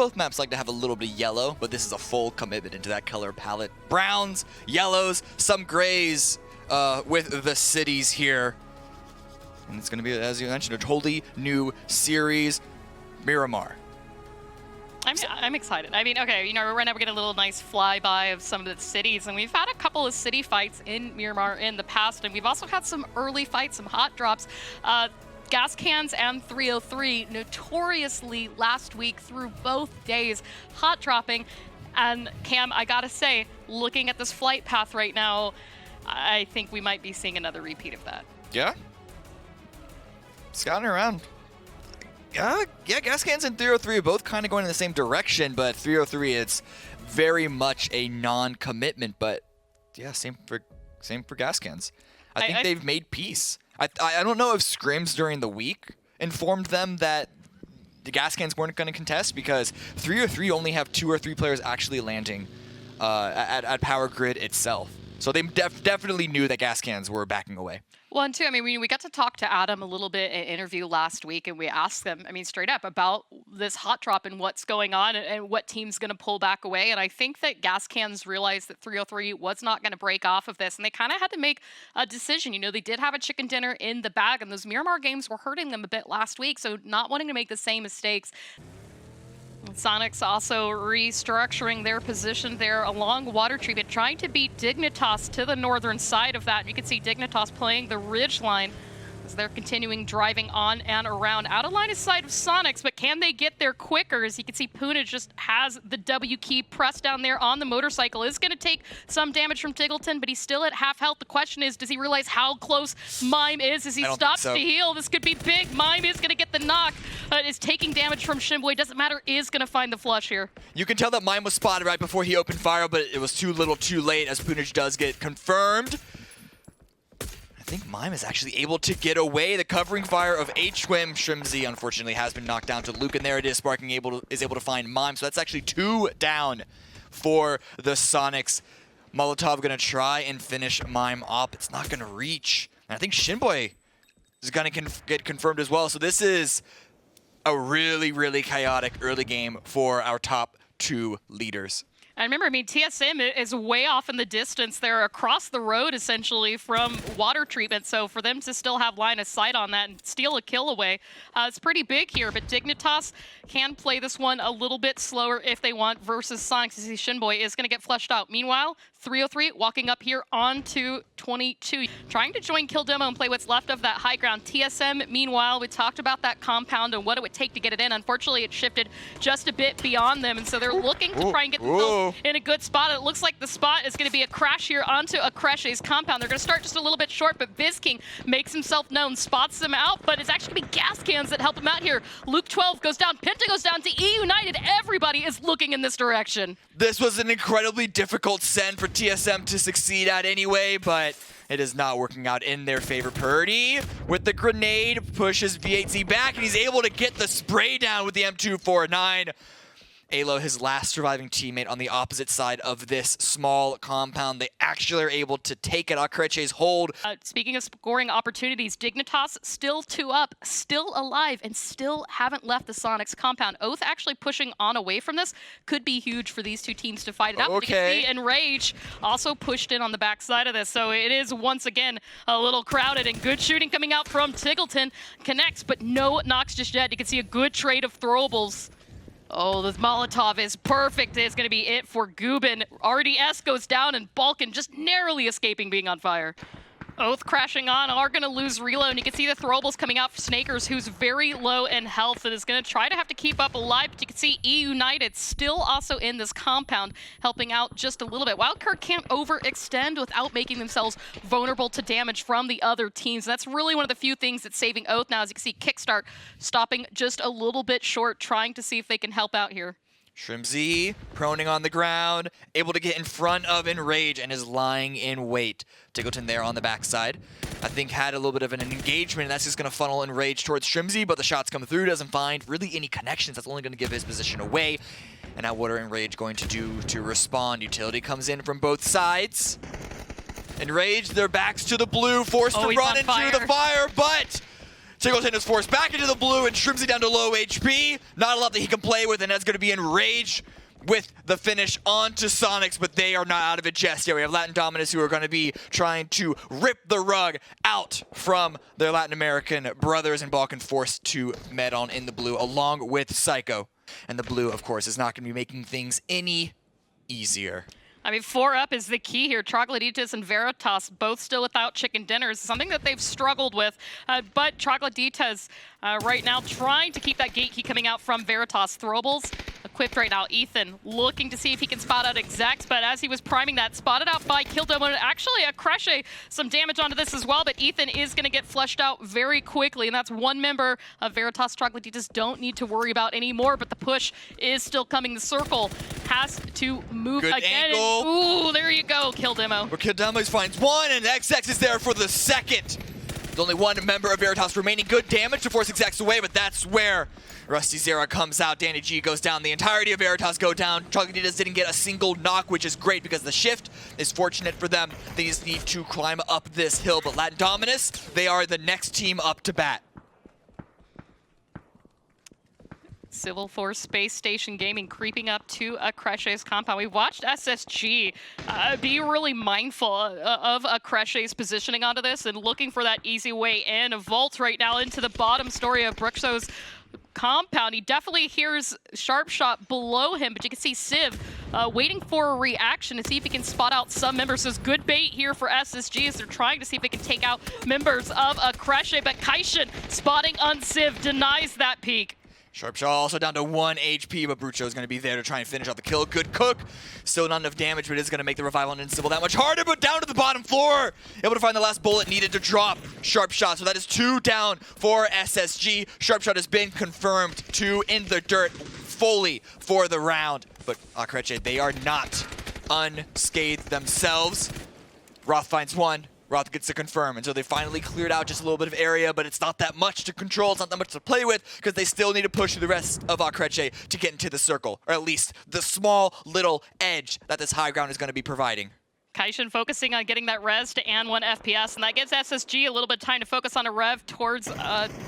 both maps like to have a little bit of yellow, but this is a full commitment into that color palette. Browns, yellows, some grays with the cities here. And it's going to be, as you mentioned, a totally new series. Miramar. I'm excited. I mean, okay, you know, right now we're getting a little nice flyby of some of the cities, and we've had a couple of city fights in Miramar in the past, and we've also had some early fights, some hot drops. Gas Cans and 303 notoriously last week through both days hot dropping. And Cam, I gotta say, looking at this flight path right now, I think we might be seeing another repeat of that. Yeah. Scouting around. Yeah, Gas Cans and 303 are both kind of going in the same direction, but 303, it's very much a non-commitment. But yeah, same for Gas Cans. I think they've made peace. I don't know if scrims during the week informed them that the Gas Cans weren't going to contest, because 303 only have 2 or 3 players actually landing at Power Grid itself. So they definitely knew that Gas Cans were backing away. Well, and two, I mean, we got to talk to Adam a little bit in an interview last week, and we asked them, I mean, straight up about this hot drop and what's going on and what team's going to pull back away. And I think that Gas Cans realized that 303 was not going to break off of this, and they kind of had to make a decision. You know, they did have a chicken dinner in the bag, and those Miramar games were hurting them a bit last week, so not wanting to make the same mistakes. Sonics also restructuring their position there along water treatment, trying to beat Dignitas to the northern side of that. You can see Dignitas playing the ridge line as they're continuing driving on and around. Out of line of sight of Sonics, but can they get there quicker? As you can see, Puna just has the W key pressed down there on the motorcycle. Is going to take some damage from Tiggleton, but he's still at half health. The question is, does he realize how close Mime is as he stops to heal? This could be big. Mime is going to get the knock, but is taking damage from Shinboy. Doesn't matter, is going to find the flush here. You can tell that Mime was spotted right before he opened fire, but it was too little too late as Punage does get confirmed. I think Mime is actually able to get away. The covering fire of H-Swim. Shrimzy, unfortunately, has been knocked down to Luke, and there it is. Sparking is able to find Mime, so that's actually 2 down for the Sonics. Molotov going to try and finish Mime off. It's not going to reach. And I think Shinboy is going to get confirmed as well. So this is a really, really chaotic early game for our top 2 leaders. And remember, I mean, TSM is way off in the distance. They're across the road, essentially, from water treatment. So for them to still have line of sight on that and steal a kill away, it's pretty big here. But Dignitas can play this one a little bit slower if they want versus Sonics. As Shinboy is going to get flushed out. Meanwhile, 303 walking up here onto 22. Trying to join Kill Demo and play what's left of that high ground. TSM, meanwhile, we talked about that compound and what it would take to get it in. Unfortunately, it shifted just a bit beyond them. And so they're looking to try and get themselves in a good spot. It looks like the spot is going to be a crash here onto Akreshe's compound. They're going to start just a little bit short, but BizKing makes himself known, spots them out, but it's actually going to be Gas Cans that help him out here. Luke 12 goes down, Penta goes down to E United. Everybody is looking in this direction. This was an incredibly difficult send for TSM to succeed at anyway, but it is not working out in their favor. Purdy with the grenade pushes V8Z back, and he's able to get the spray down with the M249. Alo, his last surviving teammate on the opposite side of this small compound. They actually are able to take it. Akreche's hold. Speaking of scoring opportunities, Dignitas still 2 up, still alive, and still haven't left the Sonics compound. Oath actually pushing on away from this could be huge for these 2 teams to fight it out. Okay. You can see Enrage also pushed in on the backside of this, so it is once again a little crowded, and good shooting coming out from Tiggleton. Connects, but no knocks just yet. You can see a good trade of throwables. Oh, this Molotov is perfect. It's going to be it for Gubin. RDS goes down, and Balkan just narrowly escaping being on fire. Oath crashing on, are going to lose reload, and you can see the throwables coming out for Snakers, who's very low in health and is going to try to have to keep up alive, but you can see E United still also in this compound, helping out just a little bit. Wildcard can't overextend without making themselves vulnerable to damage from the other teams. That's really one of the few things that's saving Oath now, as you can see Kickstart stopping just a little bit short, trying to see if they can help out here. Shrimzy proning on the ground, able to get in front of Enrage, and is lying in wait. Tiggleton there on the backside. I think had a little bit of an engagement, and that's just going to funnel Enrage towards Shrimzy, but the shots come through, doesn't find really any connections. That's only going to give his position away. And now what are Enrage going to do to respond? Utility comes in from both sides. Enrage, their backs to the blue, forced to run into the fire, but Tingleton is forced back into the blue and Shrimsy down to low HP. Not a lot that he can play with, and that's going to be enraged with the finish onto Sonics, but they are not out of it just yet. We have Latin Dominus who are going to be trying to rip the rug out from their Latin American brothers, and Balkan forced to med on in the blue along with Psycho. And the blue, of course, is not going to be making things any easier. I mean, 4 up is the key here. Trogloditas and Veritas both still without chicken dinners, something that they've struggled with. But Trogloditas right now trying to keep that gatekeep coming out from Veritas. Throwables equipped right now. Ethan looking to see if he can spot out Execs, but as he was priming that, spotted out by Killdomo, and actually a Cresce, some damage onto this as well, but Ethan is going to get flushed out very quickly, and that's one member of Veritas. Trogloditas don't need to worry about anymore, but the push is still coming. The circle has to move Good again. angle. Ooh, there you go, Killdomo. Where Killdomo finds one, and XX is there for the second. There's only one member of Veritas remaining. Good damage to force XX away, but that's where Rusty Zera comes out. Danny G goes down. The entirety of Veritas go down. Trogloditas didn't get a single knock, which is great because the shift is fortunate for them. They just need to climb up this hill, but Latin Dominus, they are the next team up to bat. Civil Force Space Station Gaming creeping up to a Cresce's compound. We watched SSG be really mindful of a Cresce's positioning onto this and looking for that easy way in. A vault right now into the bottom story of Bruxo's compound. He definitely hears Sharp Shot below him, but you can see Civ waiting for a reaction to see if he can spot out some members. So it's good bait here for SSG as they're trying to see if they can take out members of a Cresce, but Kaishin spotting on Civ denies that peek. Sharpshaw also down to 1 HP, but Brucho is going to be there to try and finish out the kill. Good cook. Still not enough damage, but it is going to make the revival on Invincible that much harder, but down to the bottom floor. Able to find the last bullet needed to drop Sharpshot. So that is 2 down for SSG. Sharpshot has been confirmed 2 in the dirt fully for the round. But Akreche, they are not unscathed themselves. Roth finds 1. Roth gets to confirm, and so they finally cleared out just a little bit of area, but it's not that much to control, it's not that much to play with, because they still need to push through the rest of Akreche to get into the circle, or at least the small little edge that this high ground is going to be providing. Kaishin focusing on getting that res to and 1 FPS, and that gives SSG a little bit of time to focus on a rev towards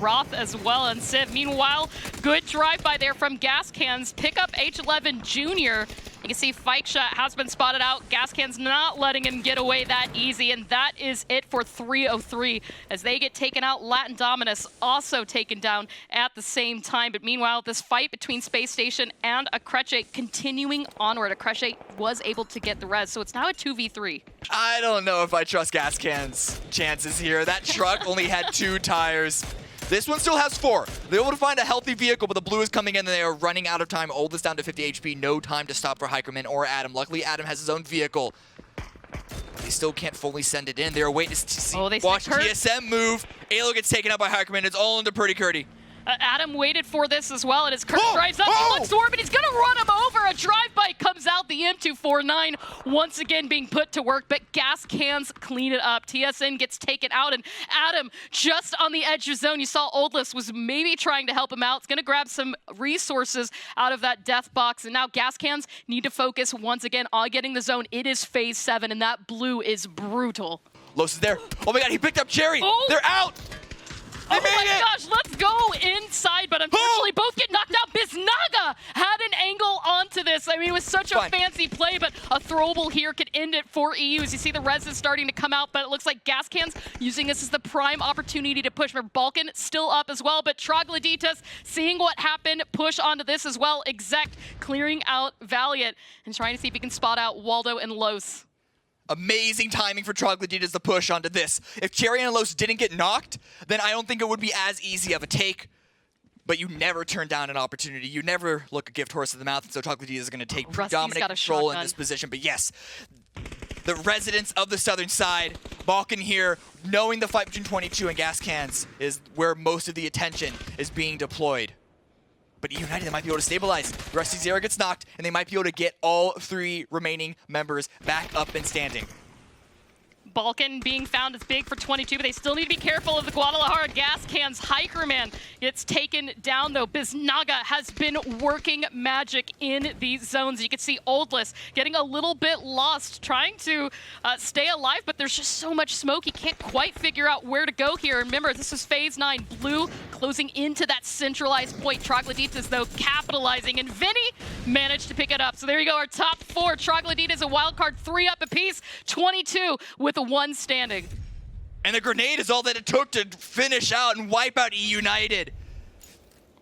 Roth as well, and Civ. Meanwhile, good drive-by there from Gas Cans. Pick up H11 Jr. You can see Fike Shot has been spotted out. Gas Cans not letting him get away that easy, and that is it for 303 as they get taken out. Latin Dominus also taken down at the same time, but meanwhile, this fight between Space Station and Akreche continuing onward. Akreche was able to get the res, so it's now a 2v3. I don't know if I trust Gas Can's chances here. That truck only had 2 tires. This one still has 4. They're able to find a healthy vehicle, but the blue is coming in and they are running out of time. Oldest down to 50 HP. No time to stop for Hikerman or Adam. Luckily, Adam has his own vehicle. They still can't fully send it in. They're waiting to see, watch TSM move. Alo gets taken out by Hikerman. It's all into Purdy Curdy. Adam waited for this as well, and as Kurt drives up, he looks for him, but he's going to run him over. A drive-by comes out, the M249 once again being put to work, but Gas Cans clean it up. TSN gets taken out, and Adam just on the edge of zone. You saw Oldless was maybe trying to help him out. It's going to grab some resources out of that death box, and now Gas Cans need to focus once again on getting the zone. It is phase 7, and that blue is brutal. Los is there. Oh my god, he picked up Cherry. Oh. They're out. They Oh my made it. gosh, let's go inside, but unfortunately both get knocked out. Biznaga had an angle onto this. I mean, it was such a fancy play, but a throwable here could end it for EU. As you see the res is starting to come out, but it looks like Gas Cans using this as the prime opportunity to push. Balkan still up as well, but Trogloditas seeing what happened, push onto this as well. Exec clearing out Valiant and trying to see if he can spot out Waldo and Los. Amazing timing for Trogloditas to push onto this. If Cherry and Los didn't get knocked, then I don't think it would be as easy of a take. But you never turn down an opportunity. You never look a gift horse in the mouth, and so Trogloditas is going to take predominant control in this position. But yes, the residents of the southern side, Balkan here, knowing the fight between 22 and Gas Cans is where most of the attention is being deployed. But United, they might be able to stabilize. Rusty Zera gets knocked, and they might be able to get all 3 remaining members back up and standing. Balkan being found is big for 22, but they still need to be careful of the Guadalajara gas cans. Hikerman gets taken down, though. Biznaga has been working magic in these zones. You can see Oldless getting a little bit lost, trying to stay alive, but there's just so much smoke. He can't quite figure out where to go here. Remember, this is phase 9. Blue closing into that centralized point. Trogloditas, though, capitalizing, and Vinny managed to pick it up. So there you go, our top 4. Trogloditas a wild card, 3 up apiece, 22 with a 1 standing. And the grenade is all that it took to finish out and wipe out E United.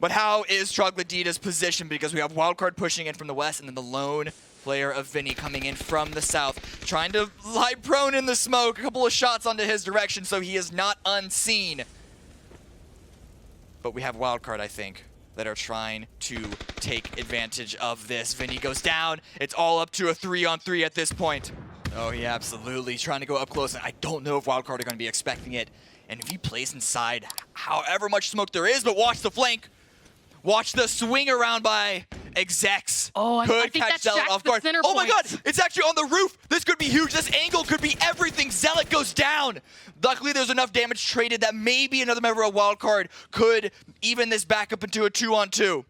But how is Trogloditas positioned? Because we have wildcard pushing in from the west, and then the lone player of Vinny coming in from the south, trying to lie prone in the smoke. A couple of shots onto his direction, so he is not unseen. But we have wildcard, I think, that are trying to take advantage of this. Vinny goes down. It's all up to a 3-on-3 at this point. Oh, yeah, absolutely. He's trying to go up close, and I don't know if wildcard are going to be expecting it. And if he plays inside, however much smoke there is, but watch the flank. Watch the swing around by Execs. Oh, I think catch that's Zealot Jack's off the guard. center Oh my point. god, it's actually on the roof. This could be huge. This angle could be everything. Zealot goes down. Luckily, there's enough damage traded that maybe another member of Wildcard could even this back up into a 2-on-2.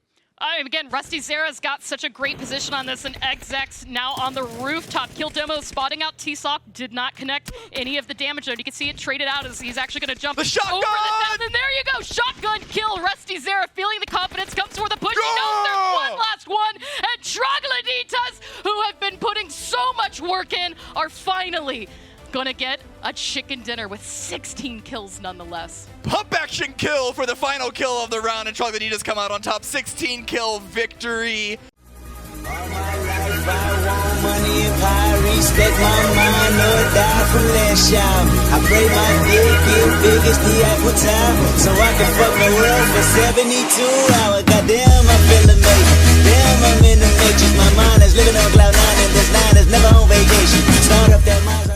Again, Rusty Zera's got such a great position on this, and Execs now on the rooftop. Kill Demo spotting out T-Sock, did not connect any of the damage though. You can see it traded out as he's actually going to jump the shotgun! over the mountain. And there you go, shotgun kill. Rusty Zera feeling the confidence, comes for the push. He knows there's one last one, and Trogloditas, who have been putting so much work in, are finally gonna get a chicken dinner with 16 kills nonetheless. Pump action kill for the final kill of the round, and Trogloditas come out on top. 16 kill victory. All my life I want money and power, respect my mind, no die from last shout. I pray my dick get big as the Apple Tower, so I can fuck my world for 72 hours. Goddamn, I feel amazing. Damn, I'm in the matrix. My mind is living on cloud 9, and this 9 is never on vacation. Start up that mind.